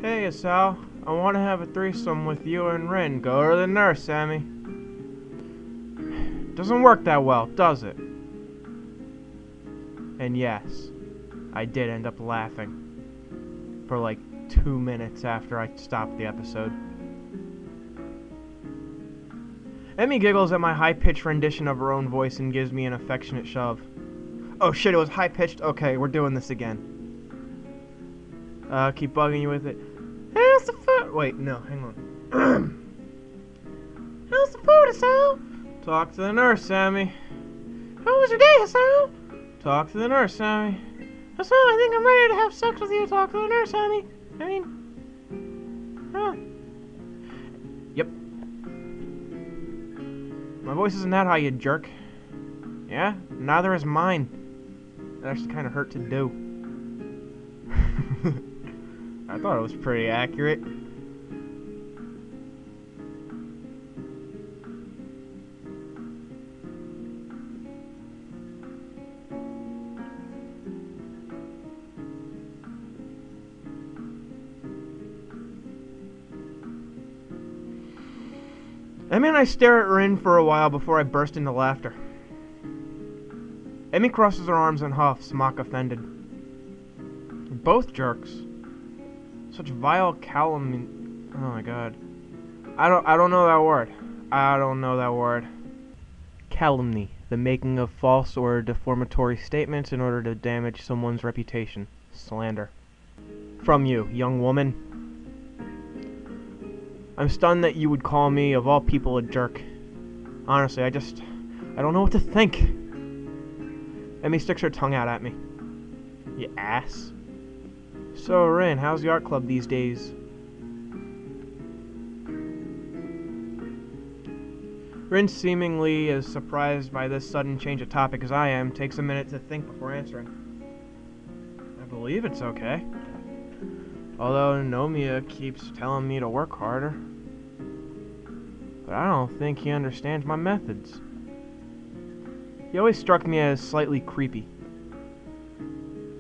Hey, Sal. I want to have a threesome with you and Rin. Go to the nurse, Sammy. Doesn't work that well, does it? And yes, I did end up laughing for like 2 minutes after I stopped the episode. Emmy giggles at my high-pitched rendition of her own voice and gives me an affectionate shove. Oh shit, it was high-pitched? Okay, we're doing this again. Keep bugging you with it. How's the food? Wait, no, hang on. How's the food, Sal? Talk to the nurse, Sammy. How was your day, Sal? Talk to the nurse, Sammy. Sal, I think I'm ready to have sex with you. Talk to the nurse, Sammy. Yep. My voice isn't that high, you jerk. Yeah? Neither is mine. That actually kind of hurt to do. I thought it was pretty accurate. Emmy and I stare at Rin for a while before I burst into laughter. Emmy crosses her arms and huffs, mock offended. We're both jerks. Such vile calumny. Oh my god. I don't know that word. I don't know that word. Calumny, the making of false or defamatory statements in order to damage someone's reputation. Slander. From you, young woman. I'm stunned that you would call me, of all people, a jerk. Honestly, I don't know what to think. Emmy sticks her tongue out at me. You ass. So, Rin, how's the art club these days? Rin, seemingly as surprised by this sudden change of topic as I am, takes a minute to think before answering. I believe it's okay. Although Nomiya keeps telling me to work harder. But I don't think he understands my methods. He always struck me as slightly creepy.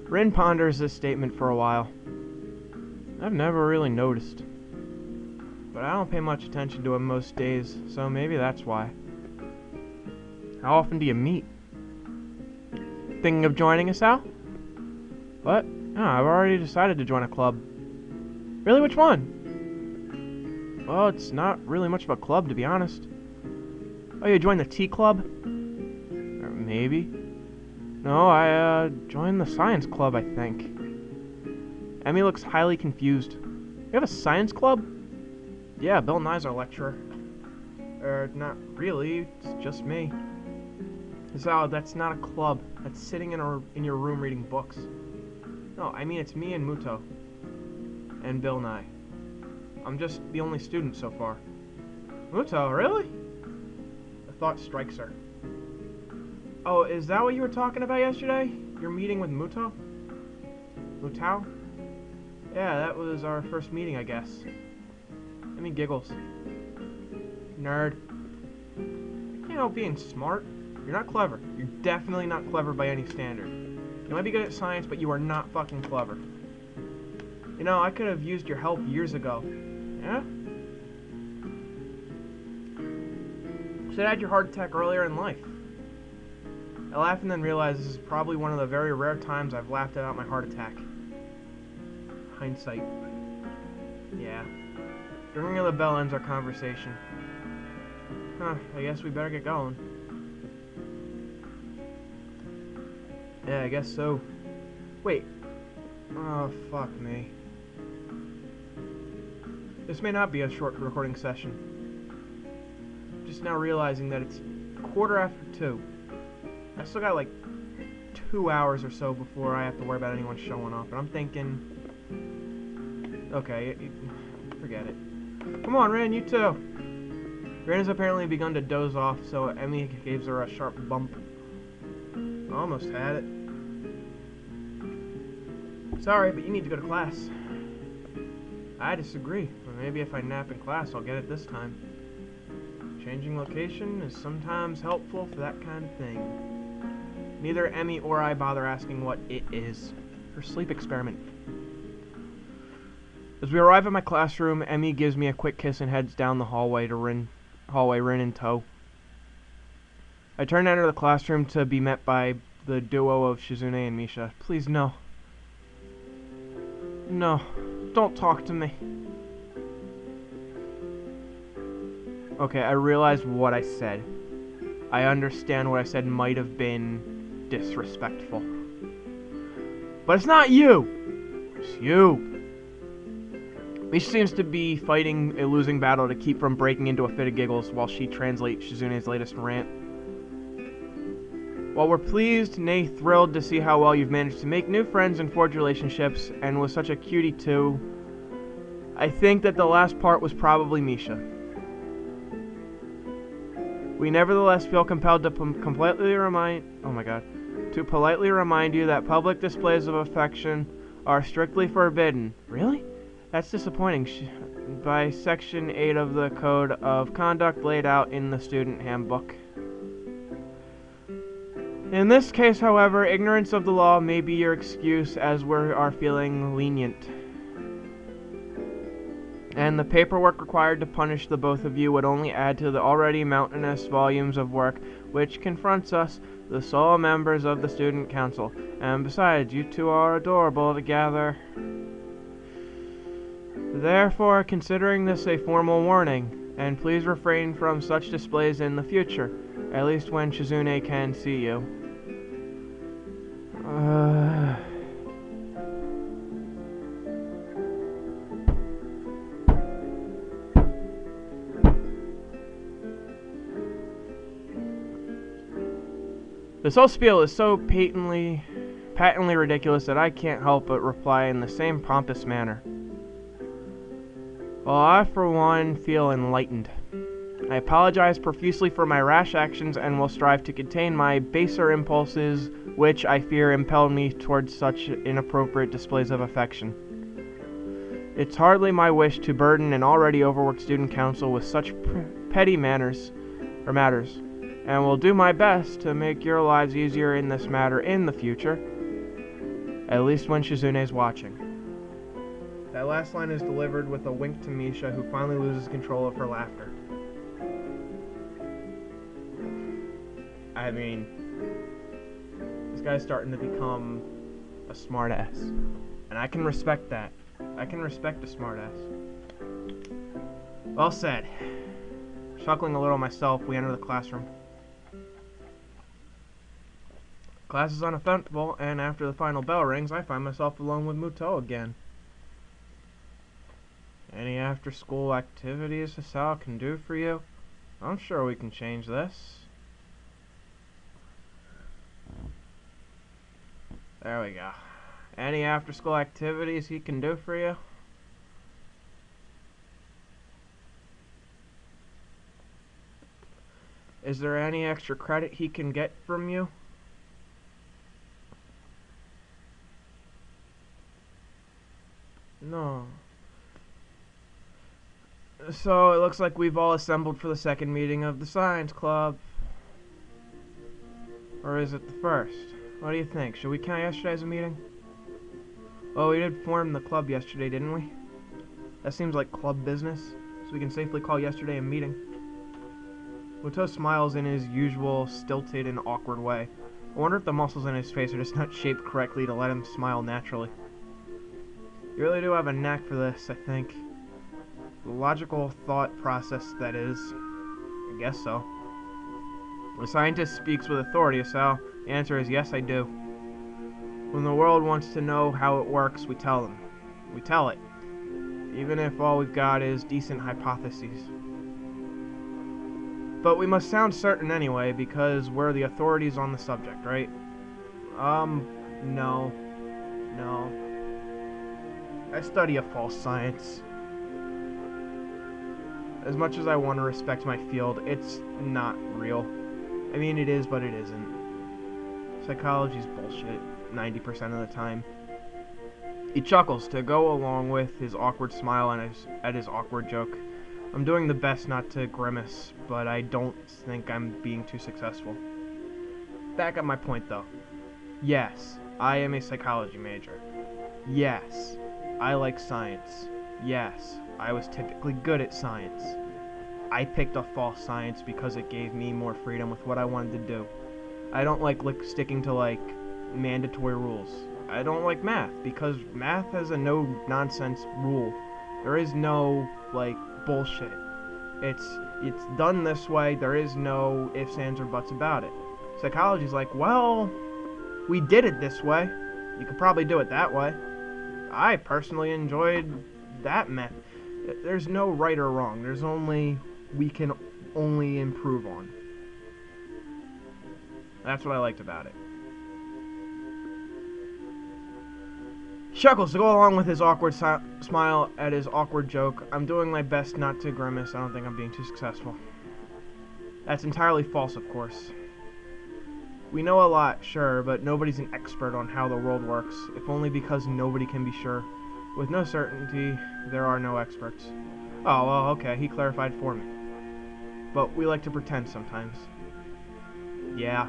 Rin ponders this statement for a while. I've never really noticed. But I don't pay much attention to him most days, so maybe that's why. How often do you meet? Thinking of joining us, Al? What? Oh, I've already decided to join a club. Really, which one? Well, it's not really much of a club, to be honest. Oh, you joined the tea club? Or maybe. No, I joined the science club, I think. Emmy looks highly confused. You have a science club? Yeah, Bill Nye's our lecturer. Not really, it's just me. Sal, that's not a club. That's sitting in your room reading books. No, I mean it's me and Muto. And Bill Nye. I'm just the only student so far. Muto, really? A thought strikes her. Oh, is that what you were talking about yesterday? Your meeting with Muto? Mutao? Yeah, that was our first meeting, I guess. Emmy giggles. Nerd. You know, being smart. You're not clever. You're definitely not clever by any standard. You might be good at science, but you are not fucking clever. You know, I could have used your help years ago. Yeah? Should have had your heart attack earlier in life. I laugh and then realize this is probably one of the very rare times I've laughed about my heart attack. Hindsight. Yeah. The ring of the bell ends our conversation. Huh, I guess we better get going. Yeah, I guess so. Wait. Oh, fuck me. This may not be a short recording session. Just now realizing that it's 2:15. I still got like 2 hours or so before I have to worry about anyone showing up, and I'm thinking, okay, forget it. Come on, Rin, you too. Rin has apparently begun to doze off, so Emmy gives her a sharp bump. Almost had it. Sorry, but you need to go to class. I disagree, but maybe if I nap in class, I'll get it this time. Changing location is sometimes helpful for that kind of thing. Neither Emmy or I bother asking what it is. Her sleep experiment. As we arrive at my classroom, Emmy gives me a quick kiss and heads down the hallway, Rin in tow. I turn to enter the classroom to be met by the duo of Shizune and Misha. Please, no. No, don't talk to me. Okay, I realized what I said. I understand what I said might have been disrespectful. But it's not you! It's you! Misha seems to be fighting a losing battle to keep from breaking into a fit of giggles while she translates Shizune's latest rant. While we're pleased, nay thrilled to see how well you've managed to make new friends and forge relationships, and was such a cutie too, I think that the last part was probably Misha. We nevertheless feel compelled to politely remind you that public displays of affection are strictly forbidden. Really? That's disappointing. By Section 8 of the Code of Conduct laid out in the student handbook. In this case, however, ignorance of the law may be your excuse, as we are feeling lenient. And the paperwork required to punish the both of you would only add to the already mountainous volumes of work which confronts us, the sole members of the student council. And besides, you two are adorable together. Therefore, considering this a formal warning, and please refrain from such displays in the future, at least when Shizune can see you. This whole spiel is so patently ridiculous that I can't help but reply in the same pompous manner. Well, I, for one, feel enlightened. I apologize profusely for my rash actions and will strive to contain my baser impulses, which I fear impel me towards such inappropriate displays of affection. It's hardly my wish to burden an already overworked student council with such petty matters, and will do my best to make your lives easier in this matter in the future, at least when Shizune's watching. That last line is delivered with a wink to Misha, who finally loses control of her laughter. I mean, this guy's starting to become a smartass, and I can respect that. I can respect a smartass. Well said. Chuckling a little myself, we enter the classroom. Class is uneventful, and after the final bell rings, I find myself alone with Muto again. Any after-school activities Sal can do for you? I'm sure we can change this. There we go. Any after-school activities he can do for you? Is there any extra credit he can get from you? No. So, it looks like we've all assembled for the second meeting of the Science Club. Or is it the first? What do you think? Should we count yesterday as a meeting? Oh, we did form the club yesterday, didn't we? That seems like club business, so we can safely call yesterday a meeting. Muto smiles in his usual stilted and awkward way. I wonder if the muscles in his face are just not shaped correctly to let him smile naturally. You really do have a knack for this, I think. The logical thought process, that is. I guess so. The scientist speaks with authority, Sal. The answer is yes, I do. When the world wants to know how it works, we tell them. We tell it. Even if all we've got is decent hypotheses. But we must sound certain anyway, because we're the authorities on the subject, right? No. No. I study a false science. As much as I want to respect my field, it's not real. I mean, it is, but it isn't. Psychology's bullshit, 90% of the time. He chuckles to go along with his awkward smile and at his awkward joke. I'm doing the best not to grimace, but I don't think I'm being too successful. Back up my point, though. Yes, I am a psychology major. Yes, I like science. Yes, I was typically good at science. I picked a false science because it gave me more freedom with what I wanted to do. I don't like sticking to mandatory rules. I don't like math because math has a no nonsense rule. There is no bullshit. It's done this way. There is no ifs, ands, or buts about it. Psychology's like, well, we did it this way. You could probably do it that way. I personally enjoyed that method. There's no right or wrong. There's only we can only improve on. That's what I liked about it. Chuckles to go along with his awkward smile at his awkward joke. I'm doing my best not to grimace. I don't think I'm being too successful. That's entirely false, of course. We know a lot, sure, but nobody's an expert on how the world works, if only because nobody can be sure. With no certainty, there are no experts. Oh, well, okay, he clarified for me. But we like to pretend sometimes. Yeah.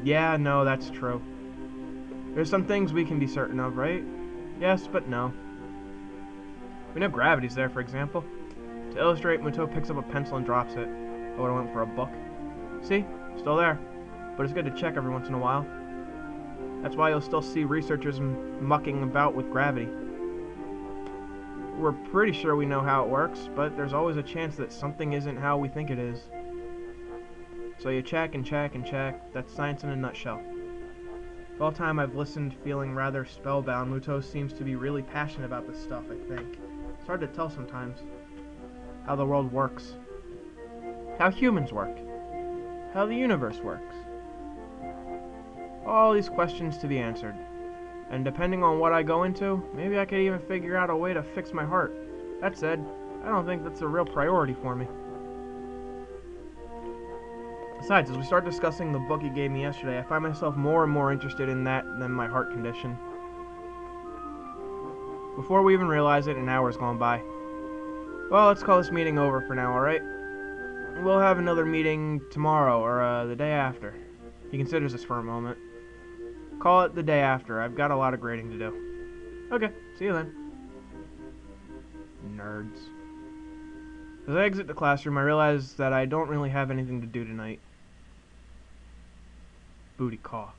Yeah, no, that's true. There's some things we can be certain of, right? Yes, but no. We know gravity's there, for example. To illustrate, Muto picks up a pencil and drops it. I would've went for a book. See? Still there. But it's good to check every once in a while. That's why you'll still see researchers mucking about with gravity. We're pretty sure we know how it works, but there's always a chance that something isn't how we think it is. So you check and check and check. That's science in a nutshell. The whole time I've listened feeling rather spellbound, Muto seems to be really passionate about this stuff, I think. It's hard to tell sometimes how the world works, how humans work, how the universe works. All these questions to be answered. And depending on what I go into, maybe I could even figure out a way to fix my heart. That said, I don't think that's a real priority for me. Besides, as we start discussing the book he gave me yesterday, I find myself more and more interested in that than my heart condition. Before we even realize it, an hour's gone by. Well, let's call this meeting over for now, alright? We'll have another meeting tomorrow, or the day after. He considers this for a moment. Call it the day after. I've got a lot of grading to do. Okay, see you then. Nerds. As I exit the classroom, I realize that I don't really have anything to do tonight. Booty call.